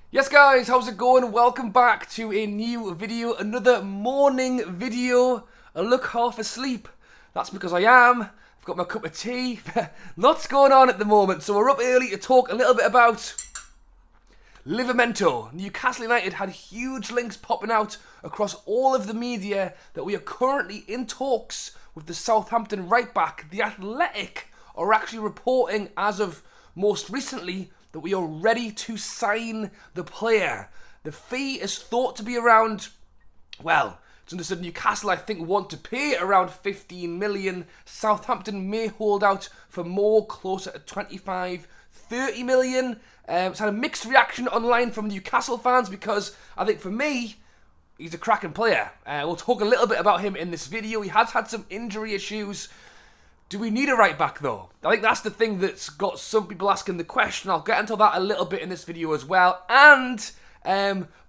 Yes guys, how's it going? Welcome back to a new video, another morning video. I look half asleep. That's because I am. I've got my cup of tea. Lots going on at the moment, so we're up early to talk a little bit about Livramento. Newcastle United had huge links popping out across all of the media that we are currently in talks with the Southampton right back. The Athletic are actually reporting as of most recently that we are ready to sign the player. The fee is thought to be around, well, it's understood Newcastle, I think, want to pay around 15 million. Southampton may hold out for more, closer to 25, 30 million. It's had a mixed reaction online from Newcastle fans because I think for me, he's a cracking player. We'll talk a little bit about him in this video. He has had some injury issues. Do we need a right back though? I think that's the thing that's got some people asking the question. I'll get into that a little bit in this video as well. And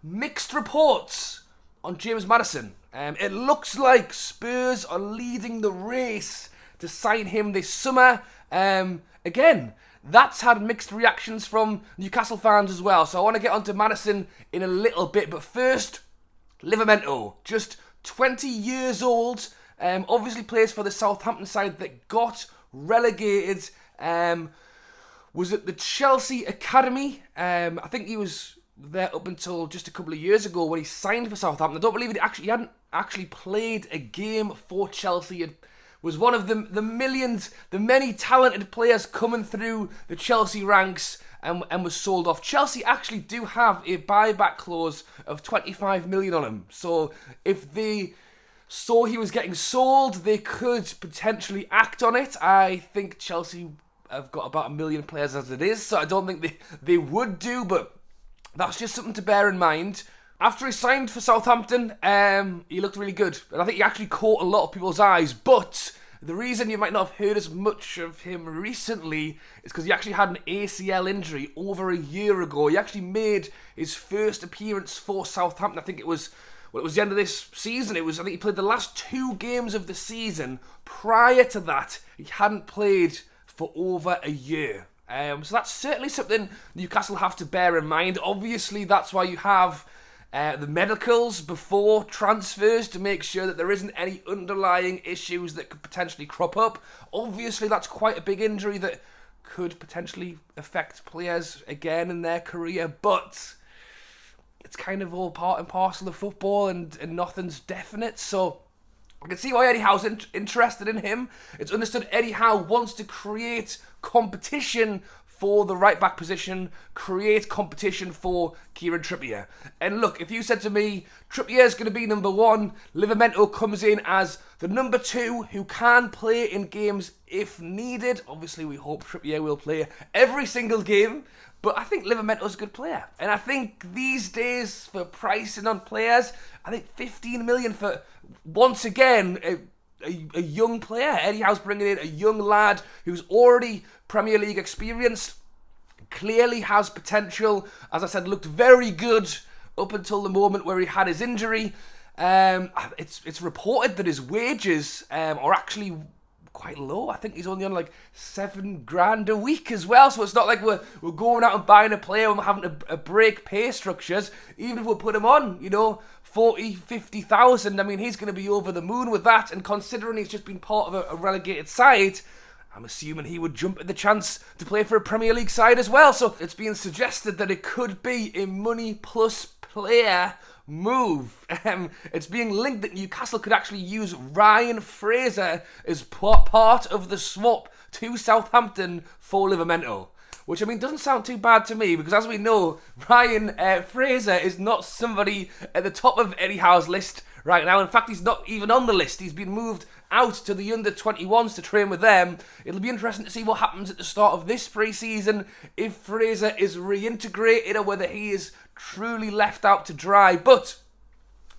mixed reports on James Maddison. It looks like Spurs are leading the race to sign him this summer. Again, that's had mixed reactions from Newcastle fans as well. So I want to get onto Maddison in a little bit. But first, Livramento, just 20 years old. Obviously plays for the Southampton side that got relegated. Was at the Chelsea Academy. I think he was there up until just a couple of years ago when he signed for Southampton. I don't believe he hadn't actually played a game for Chelsea. It was one of the millions, the many talented players coming through the Chelsea ranks and was sold off. Chelsea actually do have a buyback clause of 25 million on him. So if they saw he was getting sold, they could potentially act on it. I think Chelsea have got about 1 million players as it is, so I don't think they would do, but that's just something to bear in mind. After he signed for Southampton, he looked really good, and I think he actually caught a lot of people's eyes, but the reason you might not have heard as much of him recently is because he actually had an ACL injury over a year ago. He actually made his first appearance for Southampton. I think it was the end of this season. I think he played the last 2 games of the season. Prior to that, he hadn't played for over a year. So that's certainly something Newcastle have to bear in mind. Obviously, that's why you have the medicals before transfers to make sure that there isn't any underlying issues that could potentially crop up. Obviously, that's quite a big injury that could potentially affect players again in their career, but it's kind of all part and parcel of football, and nothing's definite. So I can see why Eddie Howe's interested in him. It's understood Eddie Howe wants to create competition for the right back position, create competition for Kieran Trippier. And look, if you said to me, Trippier's going to be number 1, Livramento comes in as the number 2 who can play in games if needed. Obviously, we hope Trippier will play every single game, but I think Livramento's a good player. And I think these days, for pricing on players, I think 15 million for, once again, a young player. Eddie Howe's bringing in a young lad who's already Premier League experienced, clearly has potential. As I said, looked very good up until the moment where he had his injury. It's reported that his wages are actually quite low. I think he's only on like $7,000 a week as well. So it's not like we're going out and buying a player and we're having to break pay structures. Even if we put him on, 40, 50,000, I mean, he's going to be over the moon with that. And considering he's just been part of a relegated side, I'm assuming he would jump at the chance to play for a Premier League side as well. So it's being suggested that it could be a money plus player move. It's being linked that Newcastle could actually use Ryan Fraser as part of the swap to Southampton for Livramento. Which, I mean, doesn't sound too bad to me, because as we know, Ryan Fraser is not somebody at the top of Eddie Howe's list right now. In fact, he's not even on the list. He's been moved out to the under-21s to train with them. It'll be interesting to see what happens at the start of this pre-season, if Fraser is reintegrated or whether he is truly left out to dry. But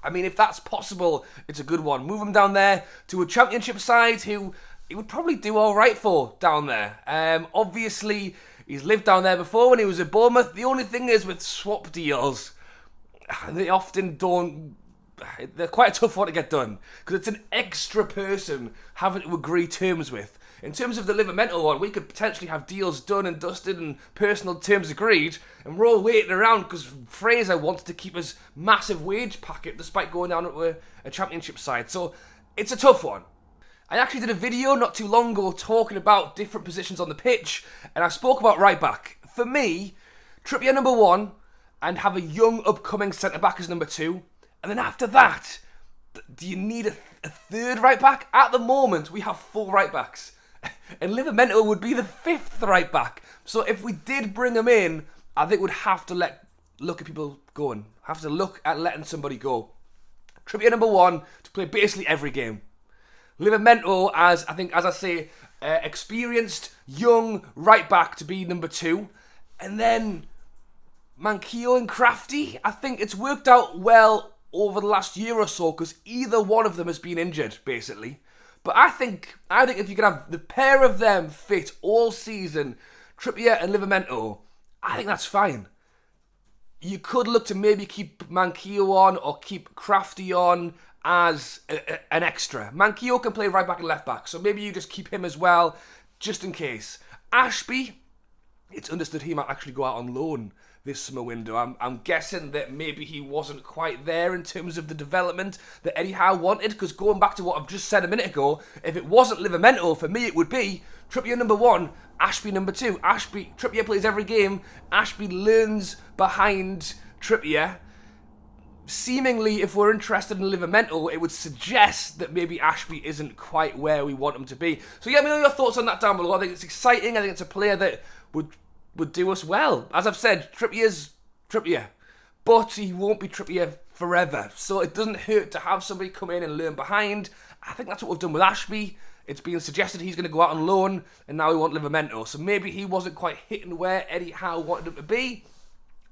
I mean, if that's possible, it's a good one. Move him down there to a championship side who he would probably do all right for down there. Obviously, he's lived down there before when he was at Bournemouth. The only thing is with swap deals, they often don't... They're quite a tough one to get done because it's an extra person having to agree terms with. In terms of the Livramento one, we could potentially have deals done and dusted and personal terms agreed, and we're all waiting around because Fraser wants to keep his massive wage packet despite going down to a championship side. So it's a tough one. I actually did a video not too long ago talking about different positions on the pitch, and I spoke about right back. For me, Trippier number 1, and have a young upcoming centre-back as number 2. And then after that, do you need a third right back? At the moment, we have 4 right backs. And Livramento would be the 5th right back. So if we did bring him in, I think we'd have to look at people going. Have to look at letting somebody go. Trippier number 1 to play basically every game. Livramento as I say, experienced, young right back to be number 2. And then Manquillo and Crafty, I think it's worked out well over the last year or so because either one of them has been injured, basically. But I think if you could have the pair of them fit all season, Trippier and Livramento, I think that's fine. You could look to maybe keep Manquillo on or keep Crafty on as an extra. Manquillo can play right back and left back, so maybe you just keep him as well, just in case. Ashby, it's understood he might actually go out on loan this summer window. I'm guessing that maybe he wasn't quite there in terms of the development that Eddie Howe wanted, because going back to what I've just said a minute ago, if it wasn't Livramento, for me it would be Trippier number 1, Ashby number 2. Trippier plays every game, Ashby learns behind Trippier. Seemingly, if we're interested in Livramento, it would suggest that maybe Ashby isn't quite where we want him to be. So let me know your thoughts on that down below. I think it's exciting. I think it's a player that would do us well. As I've said, Trippier's Trippier, but he won't be Trippier forever. So it doesn't hurt to have somebody come in and learn behind. I think that's what we've done with Ashby. It's been suggested he's going to go out on loan, and now we want Livramento. So maybe he wasn't quite hitting where Eddie Howe wanted him to be.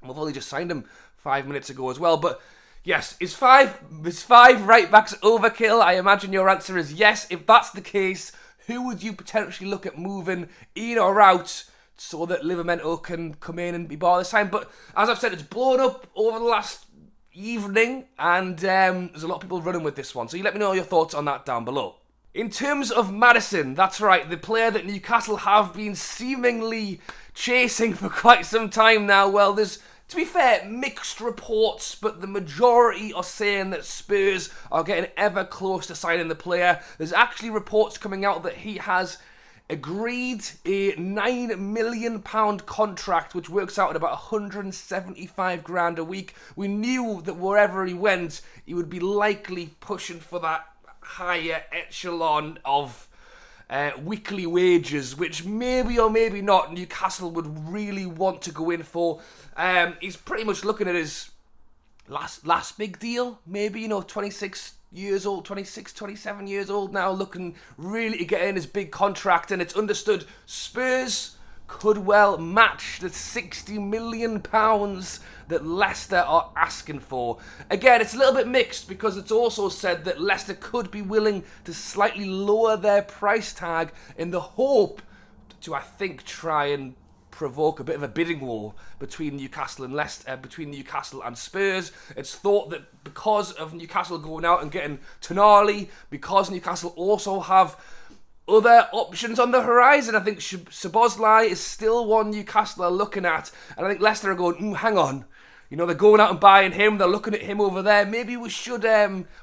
We've only just signed him 5 minutes ago as well, but yes, is five right backs overkill? I imagine your answer is yes. If that's the case, who would you potentially look at moving in or out so that Livramento can come in and be bar this time? But as I've said, it's blown up over the last evening, and there's a lot of people running with this one. So you let me know your thoughts on that down below. In terms of Maddison, that's right, the player that Newcastle have been seemingly chasing for quite some time now. Well, there's, to be fair, mixed reports, but the majority are saying that Spurs are getting ever close to signing the player. There's actually reports coming out that he has agreed a £9 million contract, which works out at about 175 grand a week. We knew that wherever he went, he would be likely pushing for that higher echelon of weekly wages, which maybe or maybe not Newcastle would really want to go in for. He's pretty much looking at his last big deal, maybe, 26 years old, 26, 27 years old now, looking really to get in his big contract, and it's understood Spurs could well match the £60 million that Leicester are asking for. Again, it's a little bit mixed because it's also said that Leicester could be willing to slightly lower their price tag in the hope to, I think, try and provoke a bit of a bidding war between Newcastle and Leicester, between Newcastle and Spurs. It's thought that because of Newcastle going out and getting Tonali, because Newcastle also have other options on the horizon, I think Szoboszlai is still one Newcastle are looking at, and I think Leicester are going, hang on, they're going out and buying him, they're looking at him over there, maybe we should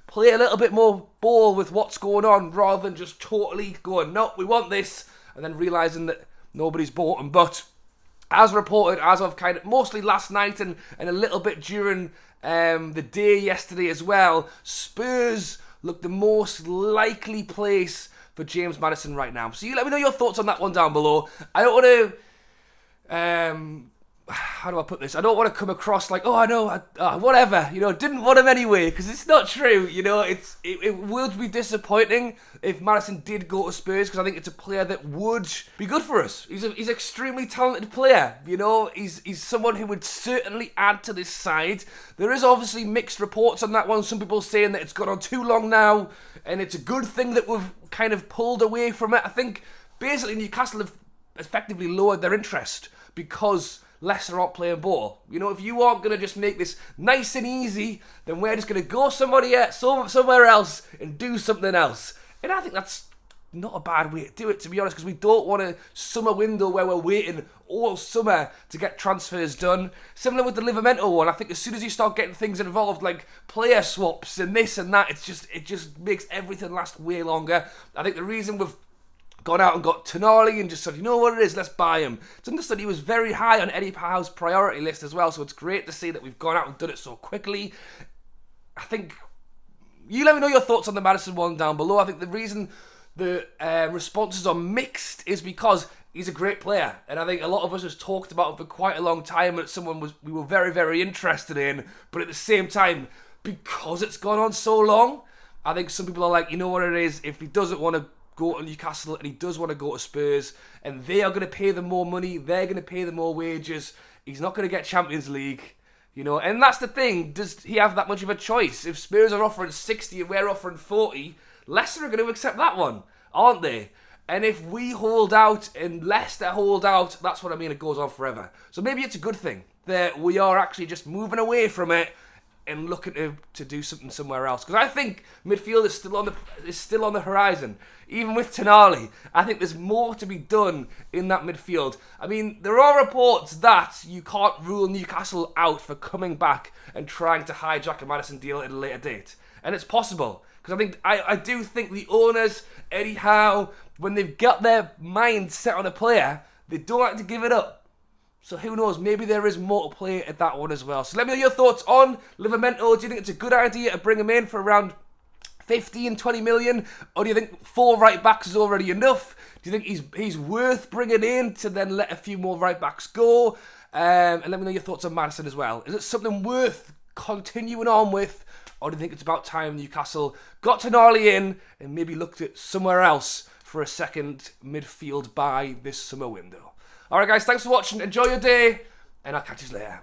play a little bit more ball with what's going on, rather than just totally going, no, we want this, and then realising that nobody's bought him. But as reported, as of kind of mostly last night and a little bit during the day yesterday as well, Spurs look the most likely place for James Maddison right now. So you let me know your thoughts on that one down below. I don't want to, how do I put this? I don't want to come across like, oh, I know, whatever, didn't want him anyway, because it's not true. It would be disappointing if Maddison did go to Spurs, because I think it's a player that would be good for us. He's an extremely talented player. He's someone who would certainly add to this side. There is obviously mixed reports on that one. Some people saying that it's gone on too long now, and it's a good thing that we've kind of pulled away from it. I think basically Newcastle have effectively lowered their interest because Leicester aren't playing ball. If you aren't going to just make this nice and easy, then we're just going to go somewhere else and do something else. And I think that's not a bad way to do it, to be honest, because we don't want a summer window where we're waiting all summer to get transfers done. Similar with the Livramento one, I think as soon as you start getting things involved like player swaps and this and that, it just makes everything last way longer. I think the reason we've gone out and got Tonali and just said, you know what it is, let's buy him. It's understood he was very high on Eddie Howe's priority list as well, so it's great to see that we've gone out and done it so quickly. I think, you let me know your thoughts on the Maddison one down below. I think the reason the responses are mixed is because he's a great player, and I think a lot of us has talked about him for quite a long time, and it's we were very, very interested in, but at the same time, because it's gone on so long, I think some people are like, you know what it is, if he doesn't want to go to Newcastle and he does want to go to Spurs, and they are going to pay them more money, they're going to pay them more wages, he's not going to get Champions League, you know, and that's the thing, does he have that much of a choice? If Spurs are offering 60 and we're offering 40, Leicester are going to accept that one, aren't they? And if we hold out and Leicester hold out, that's what I mean, it goes on forever. So maybe it's a good thing that we are actually just moving away from it and looking to do something somewhere else. Because I think midfield is still on the horizon. Even with Tonali, I think there's more to be done in that midfield. I mean, there are reports that you can't rule Newcastle out for coming back and trying to hijack a Maddison deal at a later date. And it's possible. Because I do think the owners, Eddie Howe, when they've got their mind set on a player, they don't like to give it up. So who knows, maybe there is more to play at that one as well. So let me know your thoughts on Livramento. Do you think it's a good idea to bring him in for around 15, 20 million? Or do you think 4 right-backs is already enough? Do you think he's worth bringing in to then let a few more right-backs go? And let me know your thoughts on Maddison as well. Is it something worth continuing on with? Or do you think it's about time Newcastle got Tonali in and maybe looked at somewhere else for a second midfield buy this summer window? Alright guys, thanks for watching. Enjoy your day, and I'll catch you later.